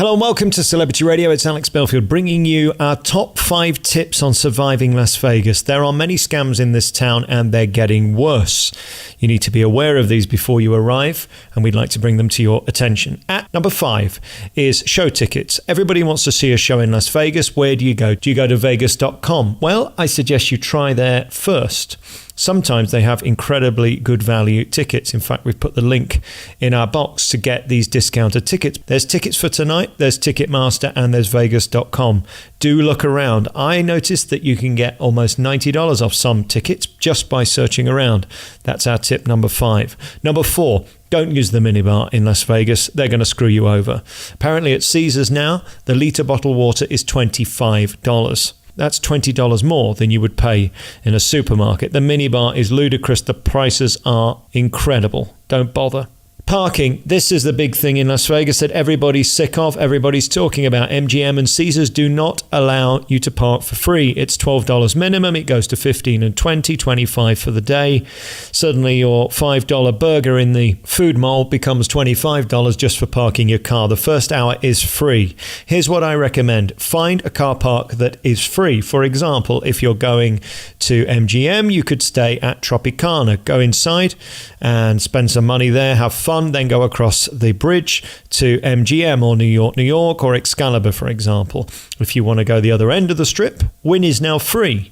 Hello and welcome to Celebrity Radio. It's Alex Belfield bringing you our top 5 tips on surviving Las Vegas. There are many scams in this town and they're getting worse. You need to be aware of these before you arrive, and we'd like to bring them to your attention. At number 5 is show tickets. Everybody wants to see a show in Las Vegas. Where do you go? Do you go to Vegas.com? Well, I suggest you try there first. Sometimes they have incredibly good value tickets. In fact, we've put the link in our box to get these discounted tickets. There's tickets for tonight, there's Ticketmaster, and there's Vegas.com. Do look around. I noticed that you can get almost $90 off some tickets just by searching around. That's our tip number 5. Number 4. Don't use the minibar in Las Vegas. They're going to screw you over. Apparently at Caesars now, the litre bottled water is $25. That's $20 more than you would pay in a supermarket. The minibar is ludicrous. The prices are incredible. Don't bother. Parking. This is the big thing in Las Vegas that everybody's sick of. Everybody's talking about. MGM and Caesars do not allow you to park for free. It's $12 minimum. It goes to $15 and $20, $25 for the day. Suddenly your $5 burger in the food mall becomes $25 just for parking your car. The first hour is free. Here's what I recommend. Find a car park that is free. For example, if you're going to MGM, you could stay at Tropicana. Go inside and spend some money there. Have fun. Then go across the bridge to MGM or New York, or Excalibur, for example. If you want to go the other end of the strip, Wynn is now free.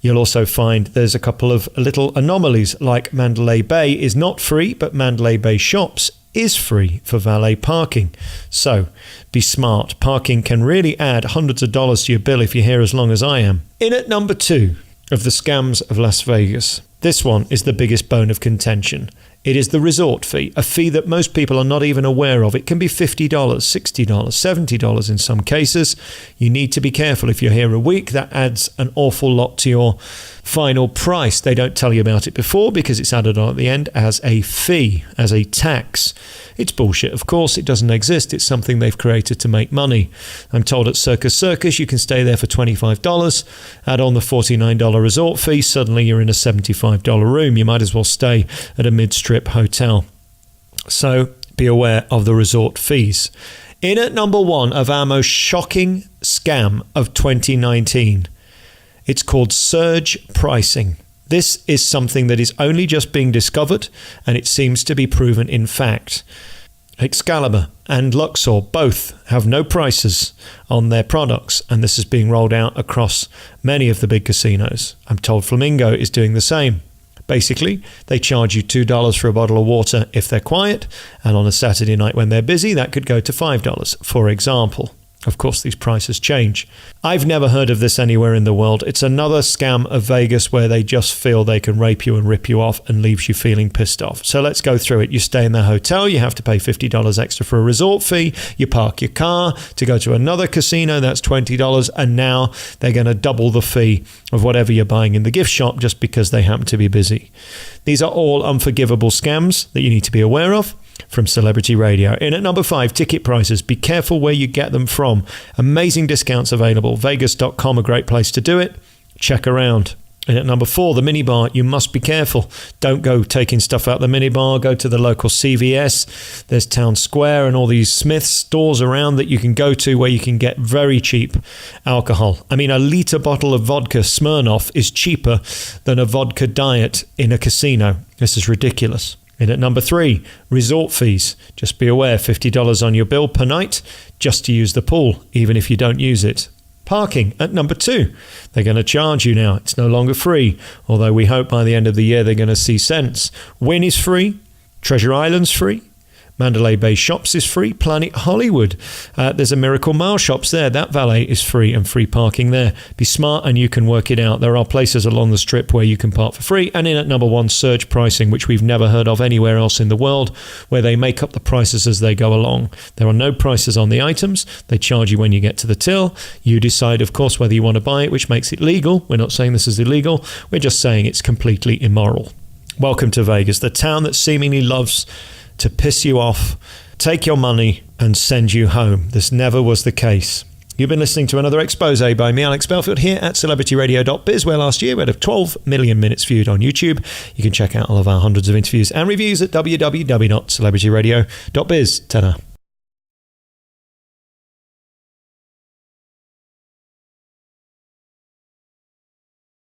You'll also find there's a couple of little anomalies, like Mandalay Bay is not free, but Mandalay Bay Shops is free for valet parking. So be smart. Parking can really add hundreds of dollars to your bill if you're here as long as I am. In at number 2 of the scams of Las Vegas. This one is the biggest bone of contention. It is the resort fee, a fee that most people are not even aware of. It can be $50, $60, $70 in some cases. You need to be careful. If you're here a week, that adds an awful lot to your final price. They don't tell you about it before because it's added on at the end as a fee, as a tax. It's bullshit, of course. It doesn't exist. It's something they've created to make money. I'm told at Circus you can stay there for $25. Add on the $49 resort fee. Suddenly you're in a $75 room. You might as well stay at a mid-strip hotel. So be aware of the resort fees. In at number 1 of our most shocking scam of 2019. It's called surge pricing. This is something that is only just being discovered, and it seems to be proven in fact. Excalibur and Luxor both have no prices on their products, and this is being rolled out across many of the big casinos. I'm told Flamingo is doing the same. Basically, they charge you $2 for a bottle of water if they're quiet, and on a Saturday night when they're busy, that could go to $5, for example. Of course, these prices change. I've never heard of this anywhere in the world. It's another scam of Vegas where they just feel they can rape you and rip you off and leaves you feeling pissed off. So let's go through it. You stay in the hotel, you have to pay $50 extra for a resort fee. You park your car to go to another casino, that's $20. And now they're going to double the fee of whatever you're buying in the gift shop just because they happen to be busy. These are all unforgivable scams that you need to be aware of. From Celebrity Radio. In at number 5, ticket prices. Be careful where you get them from. Amazing discounts available. Vegas.com, a great place to do it. Check around. In at number 4, the minibar. You must be careful. Don't go taking stuff out the minibar. Go to the local CVS. There's Town Square and all these Smith's stores around that you can go to where you can get very cheap alcohol. I mean, a litre bottle of vodka Smirnoff is cheaper than a vodka diet in a casino. This is ridiculous. In at number 3, resort fees. Just be aware, $50 on your bill per night just to use the pool, even if you don't use it. Parking at number 2. They're going to charge you now. It's no longer free, although we hope by the end of the year they're going to see sense. Wynn is free. Treasure Island's free. Mandalay Bay Shops is free. Planet Hollywood. There's a Miracle Mile Shops there. That valet is free and free parking there. Be smart and you can work it out. There are places along the strip where you can park for free. And in at number 1, surge pricing, which we've never heard of anywhere else in the world, where they make up the prices as they go along. There are no prices on the items. They charge you when you get to the till. You decide, of course, whether you want to buy it, which makes it legal. We're not saying this is illegal. We're just saying it's completely immoral. Welcome to Vegas, the town that seemingly loves to piss you off, take your money, and send you home. This never was the case. You've been listening to another expose by me, Alex Belfield, here at celebrityradio.biz, where last year we had 12 million minutes viewed on YouTube. You can check out all of our hundreds of interviews and reviews at www.celebrityradio.biz. Ta-da.